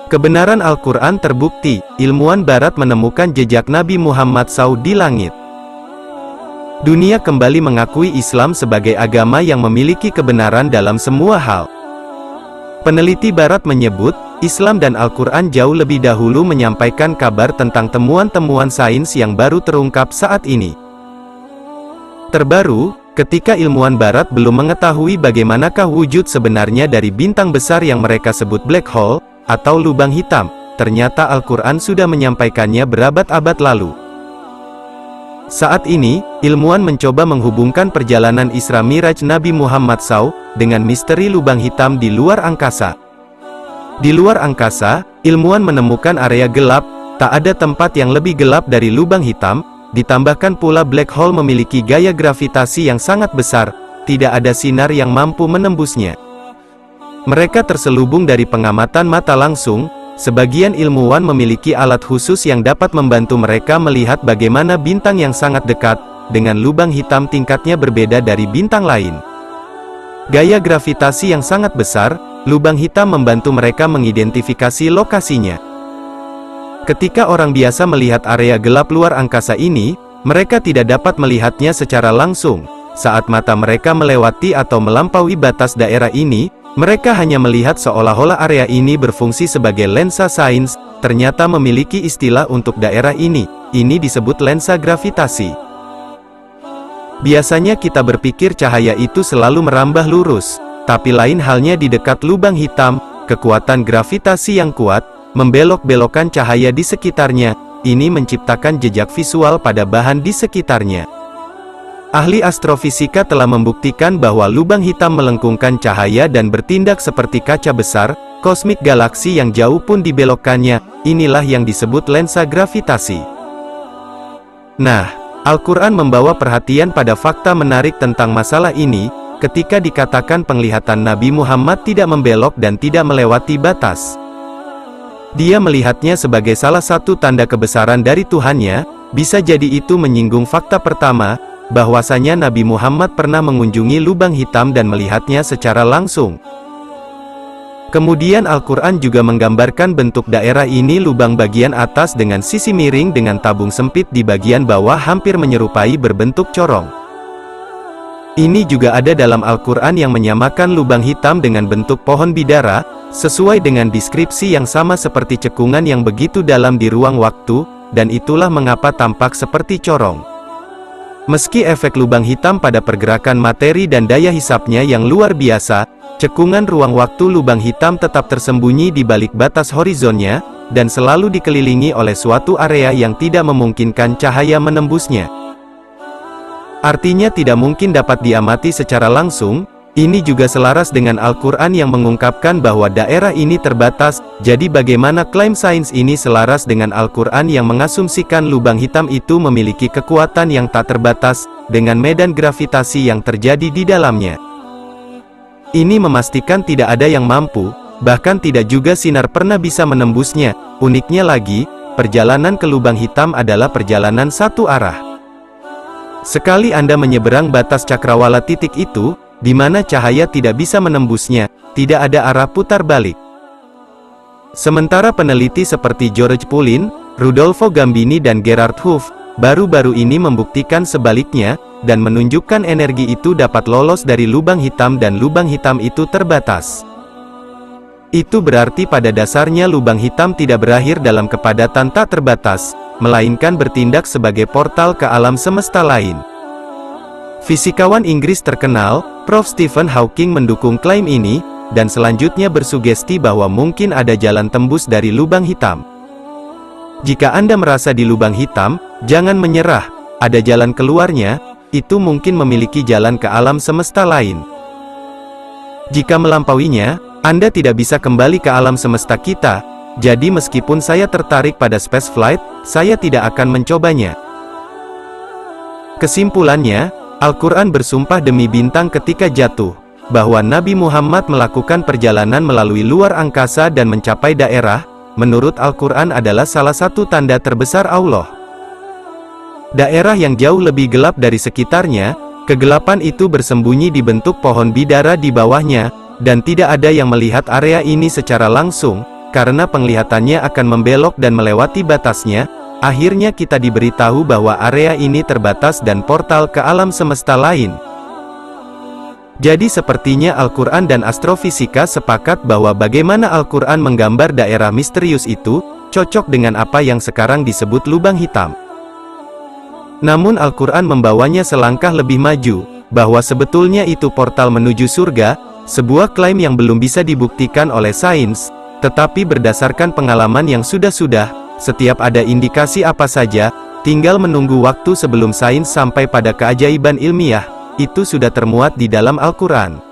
Kebenaran Al-Quran terbukti, ilmuwan barat menemukan jejak Nabi Muhammad SAW di langit. Dunia kembali mengakui Islam sebagai agama yang memiliki kebenaran dalam semua hal. Peneliti barat menyebut, Islam dan Al-Quran jauh lebih dahulu menyampaikan kabar tentang temuan-temuan sains yang baru terungkap saat ini. Terbaru, ketika ilmuwan barat belum mengetahui bagaimanakah wujud sebenarnya dari bintang besar yang mereka sebut black hole, atau lubang hitam, ternyata Al-Quran sudah menyampaikannya berabad-abad lalu. Saat ini, ilmuwan mencoba menghubungkan perjalanan Isra Miraj Nabi Muhammad SAW, dengan misteri lubang hitam di luar angkasa. Di luar angkasa, ilmuwan menemukan area gelap, tak ada tempat yang lebih gelap dari lubang hitam, ditambahkan pula black hole memiliki gaya gravitasi yang sangat besar, tidak ada sinar yang mampu menembusnya. Mereka terselubung dari pengamatan mata langsung. Sebagian ilmuwan memiliki alat khusus yang dapat membantu mereka melihat bagaimana bintang yang sangat dekat, dengan lubang hitam tingkatnya berbeda dari bintang lain. Gaya gravitasi yang sangat besar, lubang hitam membantu mereka mengidentifikasi lokasinya. Ketika orang biasa melihat area gelap luar angkasa ini, mereka tidak dapat melihatnya secara langsung. Saat mata mereka melewati atau melampaui batas daerah ini, mereka hanya melihat seolah-olah area ini berfungsi sebagai lensa sains, ternyata memiliki istilah untuk daerah ini disebut lensa gravitasi. Biasanya kita berpikir cahaya itu selalu merambah lurus, tapi lain halnya di dekat lubang hitam, kekuatan gravitasi yang kuat, membelok-belokkan cahaya di sekitarnya, ini menciptakan jejak visual pada bahan di sekitarnya. Ahli astrofisika telah membuktikan bahwa lubang hitam melengkungkan cahaya dan bertindak seperti kaca besar, kosmik galaksi yang jauh pun dibelokkannya, inilah yang disebut lensa gravitasi. Nah, Al-Quran membawa perhatian pada fakta menarik tentang masalah ini, ketika dikatakan penglihatan Nabi Muhammad tidak membelok dan tidak melewati batas. Dia melihatnya sebagai salah satu tanda kebesaran dari Tuhannya, bisa jadi itu menyinggung fakta pertama, bahwasanya Nabi Muhammad pernah mengunjungi lubang hitam dan melihatnya secara langsung. Kemudian Al-Quran juga menggambarkan bentuk daerah ini, lubang bagian atas dengan sisi miring dengan tabung sempit di bagian bawah hampir menyerupai berbentuk corong. Ini juga ada dalam Al-Quran yang menyamakan lubang hitam dengan bentuk pohon bidara, sesuai dengan deskripsi yang sama seperti cekungan yang begitu dalam di ruang waktu, dan itulah mengapa tampak seperti corong. Meski efek lubang hitam pada pergerakan materi dan daya hisapnya yang luar biasa, cekungan ruang waktu lubang hitam tetap tersembunyi di balik batas horizonnya, dan selalu dikelilingi oleh suatu area yang tidak memungkinkan cahaya menembusnya. Artinya tidak mungkin dapat diamati secara langsung. Ini juga selaras dengan Al-Quran yang mengungkapkan bahwa daerah ini terbatas. Jadi bagaimana klaim sains ini selaras dengan Al-Quran yang mengasumsikan lubang hitam itu memiliki kekuatan yang tak terbatas, dengan medan gravitasi yang terjadi di dalamnya. Ini memastikan tidak ada yang mampu, bahkan tidak juga sinar pernah bisa menembusnya. Uniknya lagi, perjalanan ke lubang hitam adalah perjalanan satu arah. Sekali Anda menyeberang batas cakrawala titik itu, di mana cahaya tidak bisa menembusnya, tidak ada arah putar balik. Sementara peneliti seperti George Pulin, Rudolfo Gambini dan Gerard Hoof, baru-baru ini membuktikan sebaliknya, dan menunjukkan energi itu dapat lolos dari lubang hitam dan lubang hitam itu terbatas. Itu berarti pada dasarnya lubang hitam tidak berakhir dalam kepadatan tak terbatas, melainkan bertindak sebagai portal ke alam semesta lain. Fisikawan Inggris terkenal, Prof. Stephen Hawking mendukung klaim ini, dan selanjutnya bersugesti bahwa mungkin ada jalan tembus dari lubang hitam. Jika Anda merasa di lubang hitam, jangan menyerah, ada jalan keluarnya, itu mungkin memiliki jalan ke alam semesta lain. Jika melampauinya, Anda tidak bisa kembali ke alam semesta kita, jadi meskipun saya tertarik pada space flight, saya tidak akan mencobanya. Kesimpulannya, Al-Quran bersumpah demi bintang ketika jatuh, bahwa Nabi Muhammad melakukan perjalanan melalui luar angkasa dan mencapai daerah, menurut Al-Quran adalah salah satu tanda terbesar Allah. Daerah yang jauh lebih gelap dari sekitarnya, kegelapan itu bersembunyi di bentuk pohon bidara di bawahnya, dan tidak ada yang melihat area ini secara langsung, karena penglihatannya akan membelok dan melewati batasnya, akhirnya kita diberitahu bahwa area ini terbatas dan portal ke alam semesta lain. Jadi sepertinya Al-Quran dan astrofisika sepakat bahwa bagaimana Al-Quran menggambar daerah misterius itu, cocok dengan apa yang sekarang disebut lubang hitam. Namun Al-Quran membawanya selangkah lebih maju, bahwa sebetulnya itu portal menuju surga, sebuah klaim yang belum bisa dibuktikan oleh sains, tetapi berdasarkan pengalaman yang sudah-sudah, setiap ada indikasi apa saja, tinggal menunggu waktu sebelum sains sampai pada keajaiban ilmiah, itu sudah termuat di dalam Al-Quran.